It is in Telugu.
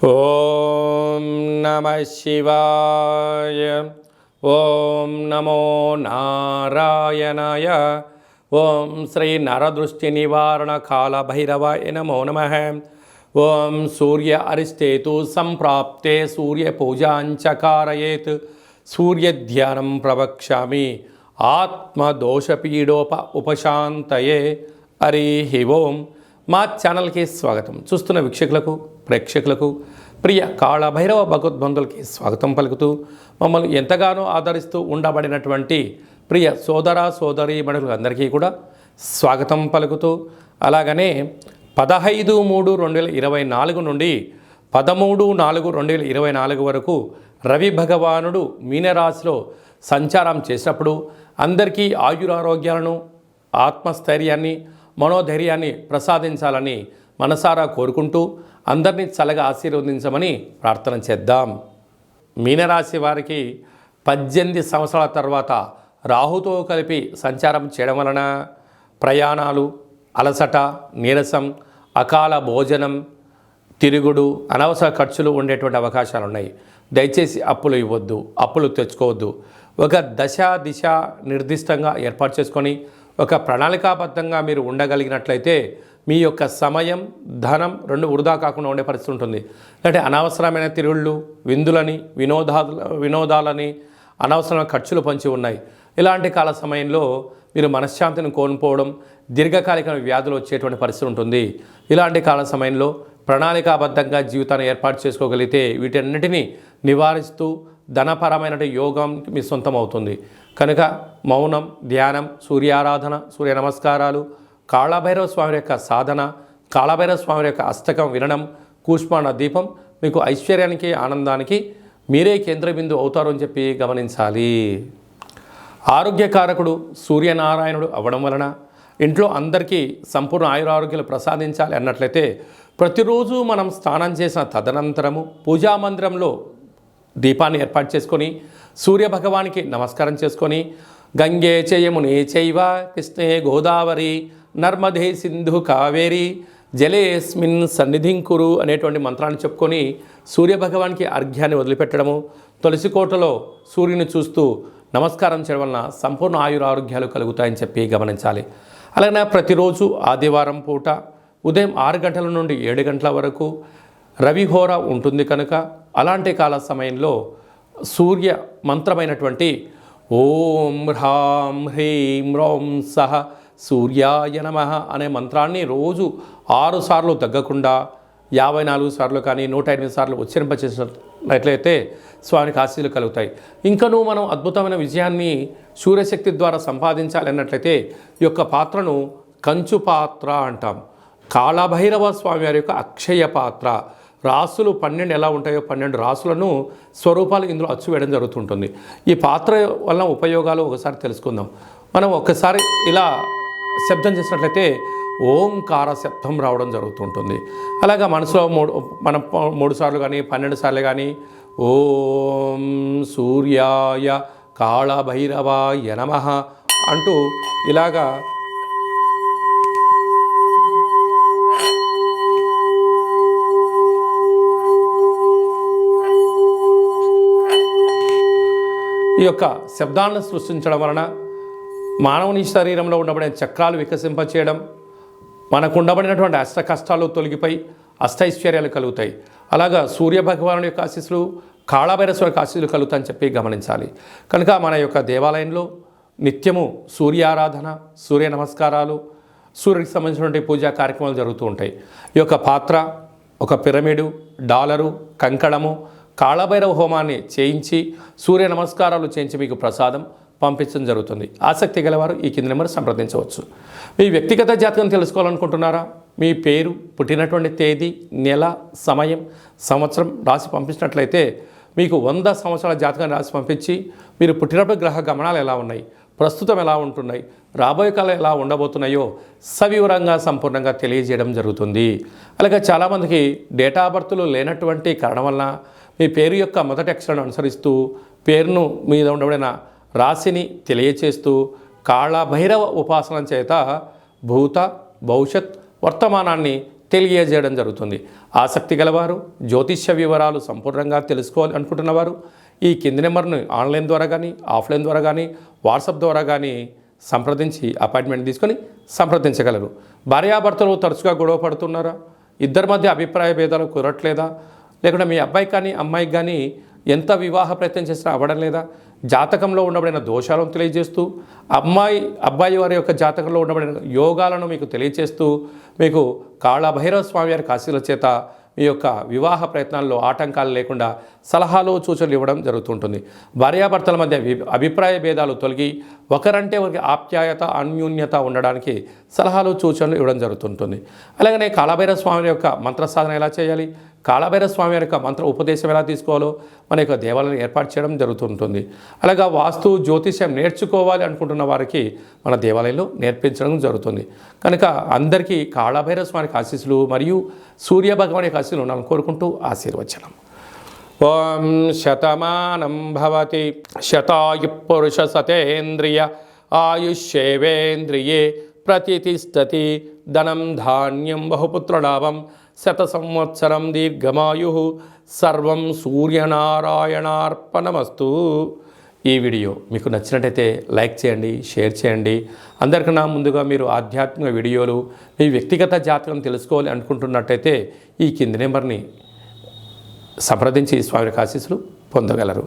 ఓం నమః శివాయ. ఓం నమో నారాయణాయ. ఓం శ్రీ నరదృష్టి నివారణ కాల భైరవాయ నమో నమః. ఓం సూర్య అరిష్టేతు సంప్రాప్తే సూర్య పూజాంచ కారయేత్. సూర్య ధ్యానం ప్రవక్ష్యామి ఆత్మదోషపీడోప ఉపశాంతయే. హరి ఓం. మా ఛానల్కి స్వాగతం. చూస్తున్న వీక్షకులకు, ప్రేక్షకులకు, ప్రియ కాళభైరవ భగవద్బంధులకి స్వాగతం పలుకుతూ మమ్మల్ని ఎంతగానో ఆదరిస్తూ ఉండబడినటువంటి ప్రియ సోదర సోదరీమణులందరికీ కూడా స్వాగతం పలుకుతూ, అలాగనే 15/3/2024 నుండి 13/4/2024 వరకు రవి భగవానుడు మీనరాశిలో సంచారం చేసినప్పుడు అందరికీ ఆయురారోగ్యాలను, ఆత్మస్థైర్యాన్ని, మనోధైర్యాన్ని ప్రసాదించాలని మనసారా కోరుకుంటూ అందరినీ చల్లగా ఆశీర్వదించమని ప్రార్థన చేద్దాం. మీనరాశి వారికి 18 సంవత్సరాల తర్వాత రాహుతో కలిపి సంచారం చేయడం వలన ప్రయాణాలు, అలసట, నీరసం, అకాల భోజనం, తిరుగుడు, అనవసర ఖర్చులు ఉండేటువంటి అవకాశాలు ఉన్నాయి. దయచేసి అప్పులు ఇవ్వద్దు, అప్పులు తెచ్చుకోవద్దు. ఒక దశ దిశ నిర్దిష్టంగా ఏర్పాటు చేసుకొని ఒక ప్రణాళికాబద్ధంగా మీరు ఉండగలిగినట్లయితే మీ యొక్క సమయం, ధనం రెండు వృధా కాకుండా ఉండే పరిస్థితి ఉంటుంది. అంటే అనవసరమైన తిరుగుళ్ళు, విందులని, వినోదాలని, అనవసరమైన ఖర్చులు పంచి ఉన్నాయి. ఇలాంటి కాల సమయంలో మీరు మనశ్శాంతిని కోల్పోవడం, దీర్ఘకాలిక వ్యాధులు వచ్చేటువంటి పరిస్థితి ఉంటుంది. ఇలాంటి కాల సమయంలో ప్రణాళికాబద్ధంగా జీవితాన్ని ఏర్పాటు చేసుకోగలిగితే వీటన్నిటినీ నివారిస్తూ ధనపరమైన యోగం మీ సొంతం అవుతుంది. కనుక మౌనం, ధ్యానం, సూర్యారాధన, సూర్య నమస్కారాలు, కాళభైరవ స్వామి యొక్క సాధన, కాళభైరవ స్వామి యొక్క అష్టకం వినడం, కూష్మాండ దీపం మీకు ఐశ్వర్యానికి, ఆనందానికి మీరే కేంద్రబిందు అవుతారు అని చెప్పి గమనించాలి. ఆరోగ్యకారకుడు సూర్యనారాయణుడు అవ్వడం వలన ఇంట్లో అందరికీ సంపూర్ణ ఆయురారోగ్యాలు ప్రసాదించాలి అన్నట్లయితే ప్రతిరోజు మనం స్నానం చేసిన తదనంతరము పూజామందిరంలో దీపాన్ని ఏర్పాటు చేసుకొని సూర్యభగవానికి నమస్కారం చేసుకొని గంగే చయమునే చైవ కృష్ణే గోదావరి నర్మదే సింధు కావేరి జలేస్మిన్ సన్నిధింకురు అనేటువంటి మంత్రాన్ని చెప్పుకొని సూర్యభగవానికి అర్ఘ్యాన్ని వదిలిపెట్టడము, తులసి కోటలో సూర్యుని చూస్తూ నమస్కారం చేయడం వలన సంపూర్ణ ఆయురారోగ్యాలు కలుగుతాయని చెప్పి గమనించాలి. అలాగే ప్రతిరోజు ఆదివారం పూట ఉదయం 6 గంటల నుండి 7 గంటల వరకు రవిహోర ఉంటుంది. కనుక అలాంటి కాల సమయంలో సూర్య మంత్రమైనటువంటి ఓం హ్రాం హ్రీం రోం సహ సూర్యాయ నమః అనే మంత్రాన్ని రోజు 6 సార్లు తగ్గకుండా 54 సార్లు కానీ 108 సార్లు ఉచ్చరింపచేసినట్లయితే స్వామికి ఆశీస్సులు కలుగుతాయి. ఇంకనూ మనం అద్భుతమైన విజయాన్ని సూర్యశక్తి ద్వారా సంపాదించాలి అన్నట్లయితే ఈ యొక్క పాత్రను కంచు పాత్ర అంటాం. కాళభైరవ స్వామి వారి యొక్క అక్షయ పాత్ర. రాసులు 12 ఎలా ఉంటాయో 12 రాసులను స్వరూపాలు ఇందులో అచ్చు వేయడం జరుగుతుంటుంది. ఈ పాత్ర వల్ల ఉపయోగాలు ఒకసారి తెలుసుకుందాం. మనం ఒక్కసారి ఇలా శబ్దం చేసినట్లయితే ఓంకార శబ్దం రావడం జరుగుతుంటుంది. అలాగా మనసులో మనం 3 సార్లు కానీ 12 సార్లు కానీ ఓం సూర్యాయ కాళభైరవాయ నమః అంటూ ఇలాగా ఈ యొక్క శబ్దాలను సృష్టించడం వలన మానవుని శరీరంలో ఉండబడిన చక్రాలు వికసింపచేయడం, మనకు ఉండబడినటువంటి అష్ట కష్టాలు తొలగిపోయి అష్టైశ్వర్యాలు కలుగుతాయి. అలాగా సూర్యభగవానుడి యొక్క ఆశీస్సులు, కాళభైరవ యొక్క ఆశీస్సులు కలుగుతాయని చెప్పి గమనించాలి. కనుక మన యొక్క దేవాలయంలో నిత్యము సూర్యారాధన, సూర్య నమస్కారాలు, సూర్యుడికి సంబంధించినటువంటి పూజా కార్యక్రమాలు జరుగుతూ ఉంటాయి. ఈ యొక్క పాత్ర, ఒక పిరమిడు, డాలరు, కంకణము, కాళభైరవ హోమాన్ని చేయించి సూర్య నమస్కారాలు చేయించి మీకు ప్రసాదం పంపించడం జరుగుతుంది. ఆసక్తి గలవారు ఈ కింది నెంబర్ సంప్రదించవచ్చు. మీ వ్యక్తిగత జాతకం తెలుసుకోవాలనుకుంటున్నారా? మీ పేరు, పుట్టినటువంటి తేదీ, నెల, సమయం, సంవత్సరం రాసి పంపించినట్లయితే మీకు 100 సంవత్సరాల జాతకాన్ని రాసి పంపించి మీరు పుట్టినప్పుడు గ్రహ గమనాలు ఎలా ఉన్నాయి, ప్రస్తుతం ఎలా ఉంటున్నాయి, రాబోయే కాలం ఎలా ఉండబోతున్నాయో సవివరంగా సంపూర్ణంగా తెలియజేయడం జరుగుతుంది. అలాగే చాలామందికి డేటా బర్త్లు లేనటువంటి కారణం వలన మీ పేరు యొక్క మొదటి అక్షరాన్ని అనుసరిస్తూ పేరును మీద ఉండబడిన రాశిని తెలియచేస్తూ కాళభైరవ ఉపాసన చేత భూత, భవిష్యత్, వర్తమానాన్ని తెలియజేయడం జరుగుతుంది. ఆసక్తి గలవారు జ్యోతిష్య వివరాలు సంపూర్ణంగా తెలుసుకోవాలి అనుకుంటున్నవారు ఈ కింది నెంబర్ను ఆన్లైన్ ద్వారా కానీ ఆఫ్లైన్ ద్వారా కానీ వాట్సాప్ ద్వారా కానీ సంప్రదించి అపాయింట్మెంట్ తీసుకొని సంప్రదించగలరు. భార్యాభర్తలు తరచుగా గొడవ పడుతున్నారా? ఇద్దరి మధ్య అభిప్రాయ భేదాలు కుదరట్లేదా? లేకుంటే మీ అబ్బాయికి కానీ అమ్మాయికి కానీ ఎంత వివాహ ప్రయత్నం చేసినా అవ్వడం లేదా? జాతకంలో ఉండబడిన దోషాలను తెలియజేస్తూ అబ్బాయి వారి యొక్క జాతకంలో ఉండబడిన యోగాలను మీకు తెలియజేస్తూ మీకు కాళభైరవ స్వామి వారి ఆశీస్సుల చేత మీ యొక్క వివాహ ప్రయత్నాల్లో ఆటంకాలు లేకుండా సలహాలు సూచనలు ఇవ్వడం జరుగుతుంటుంది. భార్యాభర్తల మధ్య అభిప్రాయ భేదాలు తొలగి ఒకరంటే ఒకరికి ఆప్యాయత అన్యోన్యత ఉండడానికి సలహాలు సూచనలు ఇవ్వడం జరుగుతుంటుంది. అలాగనే కాళభైరవ స్వామి యొక్క మంత్ర సాధన ఎలా చేయాలి, కాళభైరవ స్వామి యొక్క మంత్ర ఉపదేశం ఎలా తీసుకోవాలో మన యొక్క దేవాలయాన్ని ఏర్పాటు చేయడం జరుగుతుంటుంది. అలాగా వాస్తు జ్యోతిష్యం నేర్చుకోవాలి అనుకుంటున్న వారికి మన దేవాలయంలో నేర్పించడం జరుగుతుంది. కనుక అందరికీ కాళభైరవ స్వామికి ఆశీస్సులు మరియు సూర్య భగవాన్ యొక్క ఆశీస్సులు ఉండాలని కోరుకుంటూ ఆశీర్వచనం. ఓం శతమానం భవతి శతాయు పురుష సతేంద్రియ ఆయుష్యేవేంద్రియే ప్రతిష్టతి ధనం ధాన్యం బహుపుత్రలాభం శత సంవత్సరం దీర్ఘమాయు సర్వం సూర్యనారాయణార్పణమస్తు. ఈ వీడియో మీకు నచ్చినట్టయితే లైక్ చేయండి, షేర్ చేయండి. అందరికన్నా ముందుగా మీరు ఆధ్యాత్మిక వీడియోలు మీ వ్యక్తిగత జాతకం తెలుసుకోవాలి అనుకుంటున్నట్టయితే ఈ కింది నెంబర్ని సంప్రదించి స్వామి ఆశీస్సులు పొందగలరు.